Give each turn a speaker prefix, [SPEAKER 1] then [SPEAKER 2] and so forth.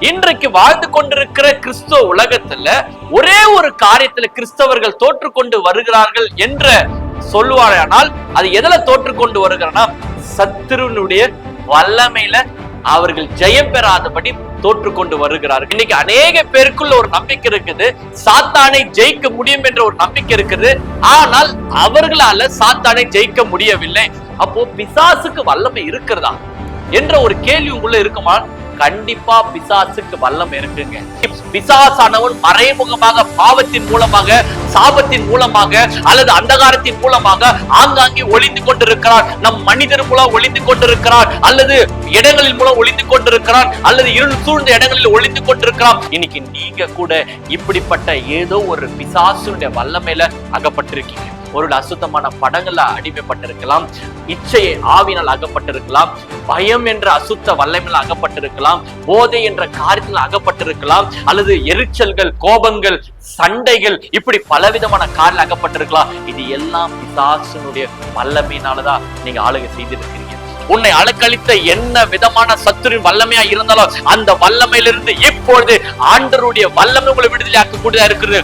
[SPEAKER 1] இன்றைக்கு வாழ்ந்து கொண்டிருக்கிற கிறிஸ்துவ உலகத்துல ஒரே ஒரு காரியத்துல கிறிஸ்தவர்கள் தோற்றுக்கொண்டு வருகிறார்கள் என்ற சொல்லுவாரானால் அது எதுல தோற்றுக்கொண்டு வருகிறனா, சத்துருனுடைய வல்லமையில அவர்கள் ஜெயம் பெறாதபடி தோற்றுக்கொண்டு வருகிறார்கள். இன்னைக்கு அநேக பேருக்குள்ள ஒரு நம்பிக்கை இருக்குது, சாத்தானை ஜெயிக்க முடியும் என்ற ஒரு நம்பிக்கை இருக்குது. ஆனால் அவர்களால சாத்தானை ஜெயிக்க முடியவில்லை. அப்போ பிசாசுக்கு வல்லமை இருக்கிறதா என்ற ஒரு கேள்வி உங்களுக்குள்ள இருக்குமா? கண்டிப்பா பிசாசுக்கு வல்லமை இருக்குங்க. பிசாசானவன் மறைமுகமாக பாவத்தின் மூலமாக, சாபத்தின் மூலமாக அல்லது அந்தகாரத்தின் மூலமாக ஆங்காங்கே ஒளிந்து கொண்டிருக்கிறான். நம் மனிதர் மூலம் ஒளிந்து கொண்டிருக்கிறான், அல்லது இடங்களின் மூலம் ஒளிந்து கொண்டிருக்கிறான், அல்லது இருள் சூழ்ந்த இடங்களில் ஒளிந்து கொண்டிருக்கிறான். இன்னைக்கு நீங்க கூட இப்படிப்பட்ட ஏதோ ஒரு பிசாசுடைய வல்லமையில அகப்பட்டிருக்கீங்க. ஒரு அசுத்தமான படங்கள்ல அடிமைப்பட்டிருக்கலாம், இச்சையை ஆவினால் அகப்பட்டிருக்கலாம், பயம் என்ற அசுத்த வல்லமையில் அகப்பட்டிருக்கலாம், போதை என்ற காரியத்தில் அகப்பட்டிருக்கலாம், அல்லது எரிச்சல்கள், கோபங்கள், சண்டைகள், இப்படி பலவிதமான காரில் அகப்பட்டிருக்கலாம். இது எல்லாம் பிசாசுனுடைய வல்லமையினாலதான் நீங்க ஆளுகை செய்திருக்கிறீங்க. உன்னை அலக்களித்த என்ன விதமான சத்துருவின் வல்லமையா இருந்தாலும் அந்த வல்லமையிலிருந்து இப்பொழுது ஆண்டவருடைய வல்லமை உங்களை விடுதலையாக்க கூடியதா இருக்கிறது.